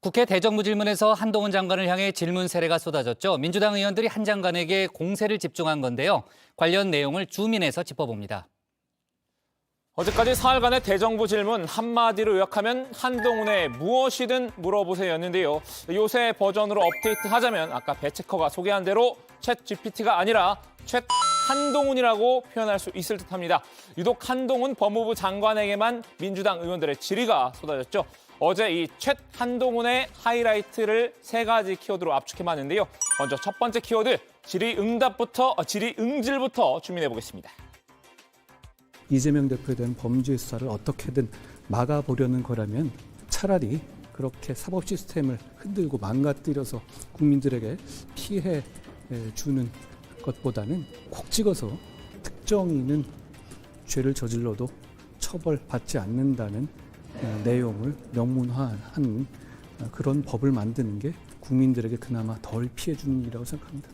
국회 대정부 질문에서 한동훈 장관을 향해 질문 세례가 쏟아졌죠. 민주당 의원들이 한 장관에게 공세를 집중한 건데요. 관련 내용을 주민에서 짚어봅니다. 어제까지 사흘간의 대정부 질문 한마디로 요약하면 한동훈의 무엇이든 물어보세요였는데요. 요새 버전으로 업데이트하자면 아까 배체커가 소개한 대로 챗 GPT가 아니라 챗 한동훈이라고 표현할 수 있을 듯합니다. 유독 한동훈 법무부 장관에게만 민주당 의원들의 질의가 쏟아졌죠. 어제 이 챗 한동훈의 하이라이트를 3가지 키워드로 압축해봤는데요. 먼저 첫 번째 키워드 질의응질부터 주민해보겠습니다. 이재명 대표에 대한 범죄 수사를 어떻게든 막아보려는 거라면 차라리 그렇게 사법 시스템을 흔들고 망가뜨려서 국민들에게 피해 주는 것보다는 콕 찍어서 특정인은 죄를 저질러도 처벌받지 않는다는 내용을 명문화한 그런 법을 만드는 게 국민들에게 그나마 덜 피해 주는 일이라고 생각합니다.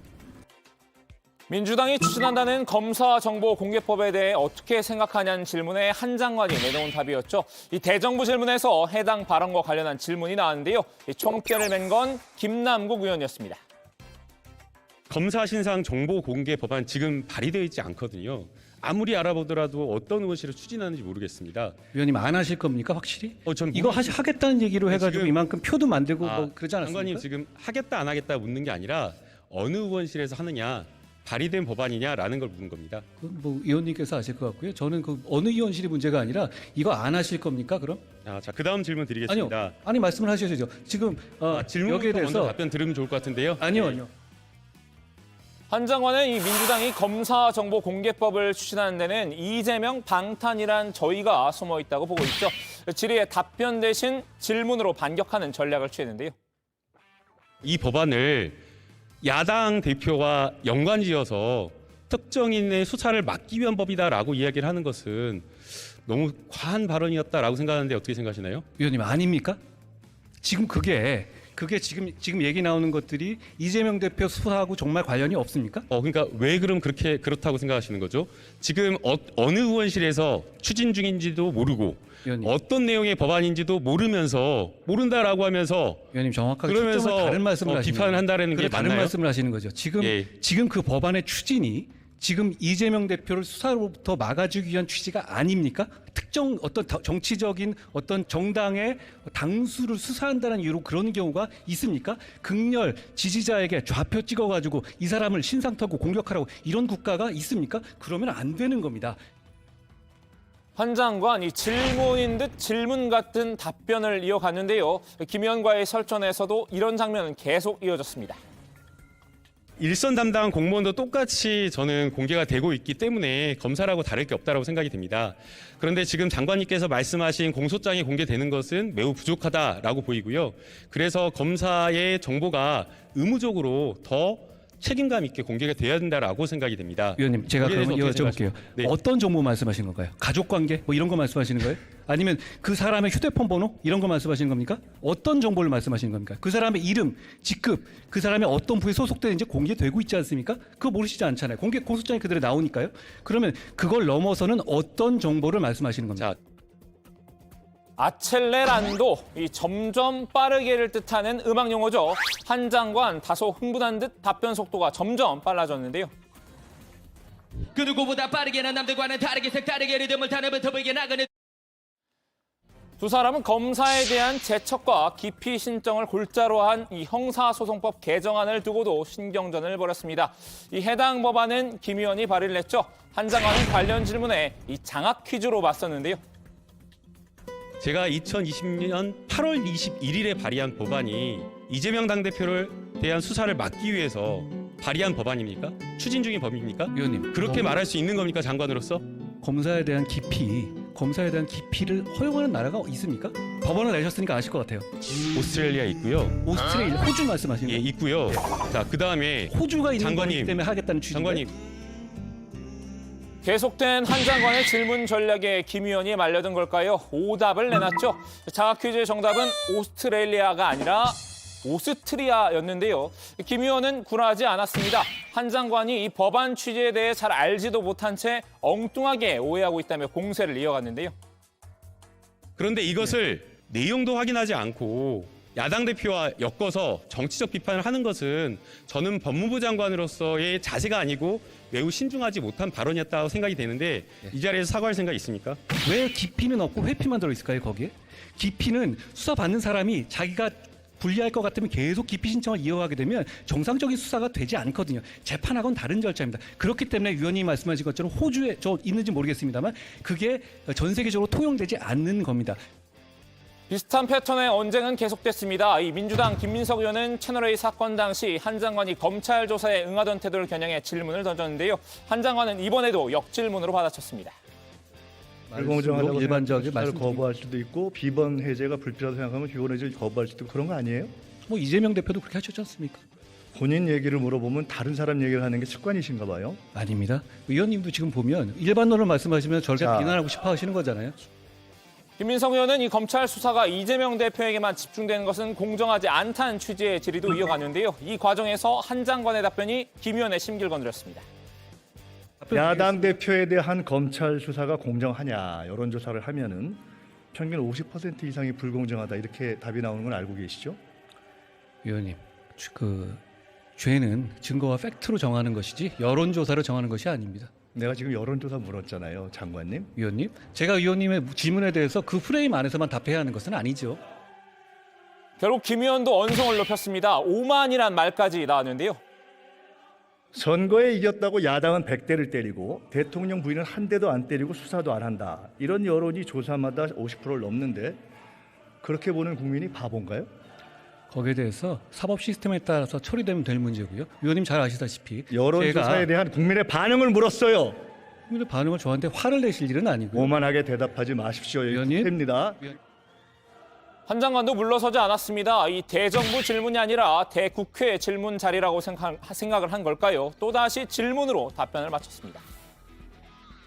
민주당이 추진한다는 검사정보공개법에 대해 어떻게 생각하냐는 질문에 한 장관이 내놓은 답이었죠. 이 대정부 질문에서 해당 발언과 관련한 질문이 나왔는데요. 총대를 맨 건 김남국 의원이었습니다. 검사 신상 정보 공개 법안 지금 발의되어 있지 않거든요. 아무리 알아보더라도 어떤 의원실을 추진하는지 모르겠습니다. 위원님 안 하실 겁니까 확실히? 전 이거 하겠다는 얘기로 해가지고 지금, 이만큼 표도 만들고 뭐 그러지 않았습니까? 장관님 지금 하겠다 안 하겠다 묻는 게 아니라 어느 의원실에서 하느냐, 발의된 법안이냐라는 걸 묻는 겁니다. 뭐 의원님께서 아실 것 같고요. 저는 그 어느 의원실이 문제가 아니라 이거 안 하실 겁니까 그럼? 자, 그다음 질문 드리겠습니다. 아니 말씀을 하셔야죠. 지금 질문부터 여기에 대해서 먼저 답변 들으면 좋을 것 같은데요. 아니요. 한 장관은 이 민주당이 검사정보공개법을 추진하는 데는 이재명 방탄이란 저희가 숨어 있다고 보고 있죠. 질의에 답변 대신 질문으로 반격하는 전략을 취했는데요. 이 법안을 야당 대표와 연관지어서 특정인의 수사를 막기 위한 법이다라고 이야기를 하는 것은 너무 과한 발언이었다라고 생각하는데 어떻게 생각하시나요? 위원님 아닙니까? 지금 그게 지금 얘기 나오는 것들이 이재명 대표 수사하고 정말 관련이 없습니까? 그러니까 왜 그렇다고 생각하시는 거죠? 지금 어느 의원실에서 추진 중인지도 모르고 위원님. 어떤 내용의 법안인지도 모른다라고 하면서 위원님 정확하게 그러면서 초점을 다른 말씀을 하시는 비판을 거예요. 한다는 게 다른 맞나요? 말씀을 하시는 거죠. 지금 그 법안의 추진이 지금 이재명 대표를 수사로부터 막아주기 위한 취지가 아닙니까? 특정 어떤 정치적인 어떤 정당의 당수를 수사한다는 이유로 그런 경우가 있습니까? 극렬 지지자에게 좌표 찍어가지고 이 사람을 신상 털고 공격하라고 이런 국가가 있습니까? 그러면 안 되는 겁니다. 한 장관, 이 질문인 듯 질문 같은 답변을 이어갔는데요. 김 의원과의 설전에서도 이런 장면은 계속 이어졌습니다. 일선 담당 공무원도 똑같이 저는 공개가 되고 있기 때문에 검사라고 다를 게 없다고 생각이 됩니다. 그런데 지금 장관님께서 말씀하신 공소장이 공개되는 것은 매우 부족하다라고 보이고요. 그래서 검사의 정보가 의무적으로 더 책임감 있게 공개가 돼야 된다라고 생각이 됩니다. 위원님, 제가 그러면 여쭤볼게요. 네. 어떤 정보 말씀하시는 건가요? 가족관계 뭐 이런 거 말씀하시는 거예요? 아니면 그 사람의 휴대폰 번호 이런 거 말씀하시는 겁니까? 어떤 정보를 말씀하시는 겁니까? 그 사람의 이름, 직급, 그 사람이 어떤 부에 소속되는지 공개되고 있지 않습니까? 그거 모르시지 않잖아요. 공소장이 그대로 나오니까요. 그러면 그걸 넘어서는 어떤 정보를 말씀하시는 겁니까? 자, 아첼레란도, 이 점점 빠르게를 뜻하는 음악 용어죠. 한 장관 다소 흥분한 듯 답변 속도가 점점 빨라졌는데요. 그 누구보다 빠르게 난 남들과는 다르게 색다르게 리듬을 타는 붙어보이게 나가는 두 사람은 검사에 대한 제척과 기피 신청을 골자로 한 이 형사소송법 개정안을 두고도 신경전을 벌였습니다. 이 해당 법안은 김 의원이 발의를 했죠. 한 장관은 관련 질문에 이 장학 퀴즈로 맞섰는데요. 제가 2020년 8월 21일에 발의한 법안이 이재명 당대표를 대한 수사를 막기 위해서 발의한 법안입니까? 추진 중인 법입니까? 위원님, 그렇게 말할 수 있는 겁니까, 장관으로서? 검사에 대한 기피를 허용하는 나라가 있습니까? 법원을 내셨으니까 아실 것 같아요. 오스트레일리아 있고요. 오스트레일리아, 호주 말씀하시는 예, 거예요? 있고요. 자, 그다음에 호주가 있는 장관님, 거기 때문에 하겠다는 취지인가요? 장관님, 계속된 한 장관의 질문 전략에 김 의원이 말려든 걸까요? 오답을 내놨죠. 장학 퀴즈의 정답은 오스트레일리아가 아니라 오스트리아였는데요. 김 의원은 굴하지 않았습니다. 한 장관이 이 법안 취지에 대해 잘 알지도 못한 채 엉뚱하게 오해하고 있다며 공세를 이어갔는데요. 그런데 이것을 내용도 확인하지 않고 야당 대표와 엮어서 정치적 비판을 하는 것은 저는 법무부 장관으로서의 자세가 아니고 매우 신중하지 못한 발언이었다고 생각이 되는데 이 자리에서 사과할 생각 있습니까? 왜 깊이는 없고 회피만 들어있을까요, 거기에? 깊이는 수사받는 사람이 자기가 불리할 것 같으면 계속 기피 신청을 이어가게 되면 정상적인 수사가 되지 않거든요. 재판하고는 다른 절차입니다. 그렇기 때문에 위원님이 말씀하신 것처럼 호주에 저 있는지 모르겠습니다만 그게 전 세계적으로 통용되지 않는 겁니다. 비슷한 패턴의 언쟁은 계속됐습니다. 이 민주당 김민석 의원은 채널A 사건 당시 한 장관이 검찰 조사에 응하던 태도를 겨냥해 질문을 던졌는데요. 한 장관은 이번에도 역질문으로 받아쳤습니다. 불공정하다고 일반적인 수사를 말씀 거부할 수도 있고 비번 해제가 불필요하다고 생각하면 비번 해제를 거부할 수도 있고 그런 거 아니에요? 뭐 이재명 대표도 그렇게 하셨지 않습니까? 본인 얘기를 물어보면 다른 사람 얘기를 하는 게 습관이신가 봐요. 아닙니다. 의원님도 지금 보면 일반론을 말씀하시면 저를 자. 비난하고 싶어 하시는 거잖아요. 김민석 의원은 이 검찰 수사가 이재명 대표에게만 집중되는 것은 공정하지 않다는 취지의 질의도 이어갔는데요. 이 과정에서 한 장관의 답변이 김 의원의 심기를 건드렸습니다. 야당 대표에 대한 검찰 수사가 공정하냐 여론조사를 하면은 평균 50% 이상이 불공정하다 이렇게 답이 나오는 건 알고 계시죠? 위원님, 그 죄는 증거와 팩트로 정하는 것이지 여론조사로 정하는 것이 아닙니다. 내가 지금 여론조사 물었잖아요, 장관님. 위원님, 제가 위원님의 질문에 대해서 그 프레임 안에서만 답해야 하는 것은 아니죠. 결국 김 의원도 언성을 높였습니다. 오만이란 말까지 나왔는데요. 선거에 이겼다고 야당은 100대를 때리고 대통령 부인은 한 대도 안 때리고 수사도 안 한다. 이런 여론이 조사마다 50%를 넘는데 그렇게 보는 국민이 바본가요? 거기에 대해서 사법 시스템에 따라서 처리되면 될 문제고요. 위원님 잘 아시다시피 여론조사에 제가 대한 국민의 반응을 물었어요. 국민의 반응을 저한테 화를 내실 일은 아니고요. 오만하게 대답하지 마십시오. 위원님? 국회입니다. 한 장관도 물러서지 않았습니다. 이 대정부 질문이 아니라 대국회 질문 자리라고 생각을 한 걸까요? 또다시 질문으로 답변을 마쳤습니다.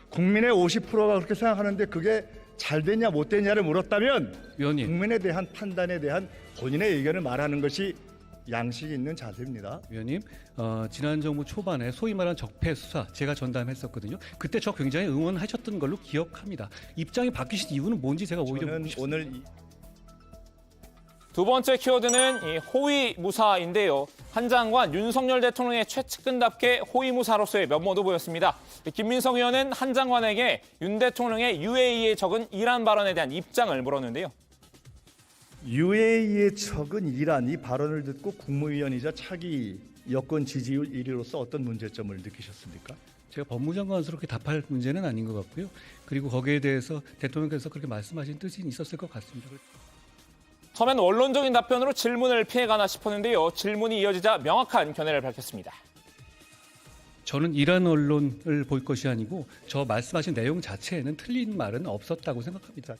국민의 50%가 그렇게 생각하는데 그게 잘 됐냐 못 됐냐를 물었다면 위원님, 국민에 대한 판단에 대한 본인의 의견을 말하는 것이 양식 있는 자세입니다. 위원님, 지난 정부 초반에 소위 말하는 적폐 수사 제가 전담했었거든요. 그때 저 굉장히 응원하셨던 걸로 기억합니다. 입장이 바뀌신 이유는 뭔지 제가 오히려 저는 묻고 싶습니다. 오늘 두 번째 키워드는 이 호위무사인데요. 한 장관 윤석열 대통령의 최측근답게 호위무사로서의 면모도 보였습니다. 김민석 의원은 한 장관에게 윤 대통령의 UAE에 적은 이란 발언에 대한 입장을 물었는데요. UAE의 적은 이란 이 발언을 듣고 국무위원이자 차기 여권 지지율 1위로서 어떤 문제점을 느끼셨습니까? 제가 법무장관스럽게 답할 문제는 아닌 것 같고요. 그리고 거기에 대해서 대통령께서 그렇게 말씀하신 뜻이 있었을 것 같습니다. 처음엔 원론적인 답변으로 질문을 피해가나 싶었는데요. 질문이 이어지자 명확한 견해를 밝혔습니다. 저는 이란 언론을 볼 것이 아니고 저 말씀하신 내용 자체에는 틀린 말은 없었다고 생각합니다.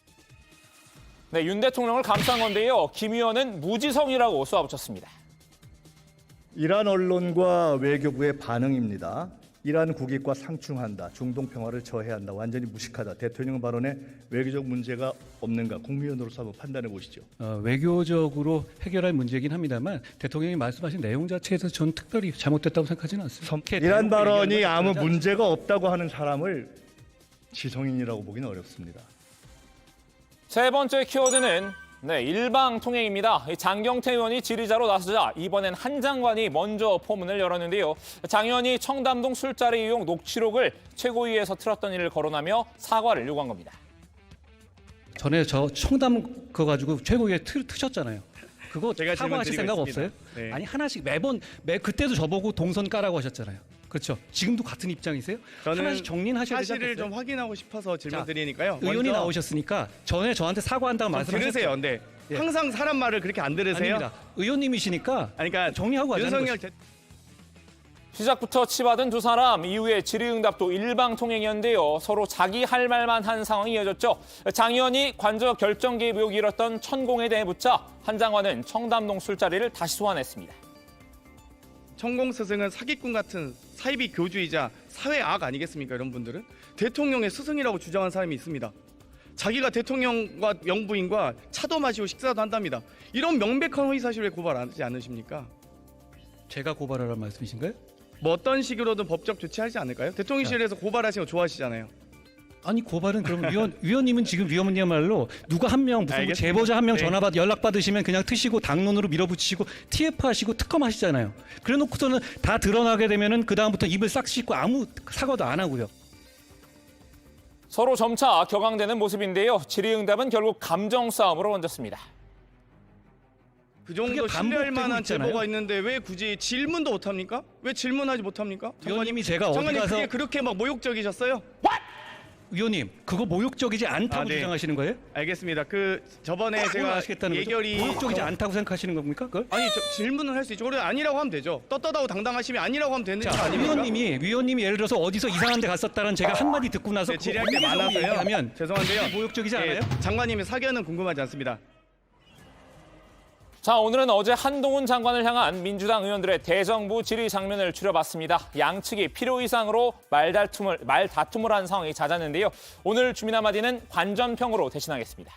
네, 윤 대통령을 감싼 건데요. 김 의원은 무지성이라고 쏘아붙였습니다. 이란 언론과 외교부의 반응입니다. 이란 국익과 상충한다. 중동 평화를 저해한다. 완전히 무식하다. 대통령 발언에 외교적 문제가 없는가. 국무위원으로서 한번 판단해 보시죠. 외교적으로 해결할 문제이긴 합니다만 대통령이 말씀하신 내용 자체에서 전 특별히 잘못됐다고 생각하지는 않습니다. 이란 발언이 얘기하는 아무 것은 문제가 없다고 하는 사람을 지성인이라고 보기는 어렵습니다. 세 번째 키워드는 일방통행입니다. 장경태 의원이 질의자로 나서자 이번엔 한 장관이 먼저 포문을 열었는데요. 장 의원이 청담동 술자리 이용 녹취록을 최고위에서 틀었던 일을 거론하며 사과를 요구한 겁니다. 전에 저 청담 그거 가지고 최고위에 트셨잖아요. 그거 제가 사과하실 생각 질문드리고 없어요? 네. 아니 하나씩 매번 그때도 저보고 동선 까라고 하셨잖아요. 그렇죠? 지금도 같은 입장이세요? 저는 하나씩 정리하셔야 되지 사실을 않겠어요? 좀 확인하고 싶어서 질문 드리니까요. 의원이 먼저 나오셨으니까 전에 저한테 사과한다고 좀 말씀하셨죠? 들으세요. 근데 예. 항상 사람 말을 그렇게 안 들으세요? 아닙니다. 의원님이시니까 아니, 그러니까 정리하고 가자는 윤석열 것이죠. 시작부터 치받은 두 사람, 이후에 질의응답도 일방통행이었는데요. 서로 자기 할 말만 한 상황이 이어졌죠. 장 의원이 관저 결정 개입 의혹이 일었던 천공에 대해 묻자 한 장관은 청담동 술자리를 다시 소환했습니다. 천공 스승은 사기꾼 같은 사이비 교주이자 사회 악 아니겠습니까? 이런 분들은 대통령의 스승이라고 주장한 사람이 있습니다. 자기가 대통령과 영부인과 차도 마시고 식사도 한답니다. 이런 명백한 허위 사실 왜 고발하지 않으십니까? 제가 고발하라는 말씀이신가요? 뭐 어떤 식으로든 법적 조치하지 않을까요? 대통령실에서 고발하시는 거 좋아하시잖아요. 아니 고발은 그럼 위원님은 지금 위원님야말로 누가 한 명 무슨 뭐 알겠습니다. 제보자 한 명 네. 연락 받으시면 그냥 트시고 당론으로 밀어붙이고 TF 하시고 특검하시잖아요. 그래놓고서는 다 드러나게 되면은 그 다음부터 입을 싹 씻고 아무 사과도 안 하고요. 서로 점차 격앙되는 모습인데요. 질의응답은 결국 감정 싸움으로 번졌습니다. 그 정도 그게 신뢰할 반복되고 만한 있잖아요. 제보가 있는데 왜 굳이 질문도 못합니까? 왜 질문하지 못합니까? 위원님이 제가 어디 장관님 가서 그게 그렇게 막 모욕적이셨어요? 위원님 그거 모욕적이지 않다고 아, 네. 주장하시는 거예요? 알겠습니다. 그 저번에 그걸 제가 아시겠다는 거죠? 예결이 모욕적이지 않다고 생각하시는 겁니까? 그걸? 아니 질문을 할 수 있죠. 그래 아니라고 하면 되죠. 떳떳하고 당당하시면 아니라고 하면 되는 거 자, 아닙니까? 위원님이 예를 들어서 어디서 이상한 데 갔었다는 제가 한마디 듣고 나서 네, 그거 질의할 게 공개적으로 많아서요. 얘기하면 죄송한데요. 그게 모욕적이지 예, 않아요? 장관님의 사견은 궁금하지 않습니다. 자, 오늘은 어제 한동훈 장관을 향한 민주당 의원들의 대정부 질의 장면을 추려봤습니다. 양측이 필요 이상으로 말다툼을 한 상황이 잦았는데요. 오늘 주민한마디는 관전평으로 대신하겠습니다.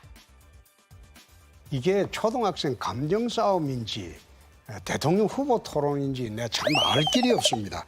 이게 초등학생 감정 싸움인지 대통령 후보 토론인지 내가 참 알 길이 없습니다.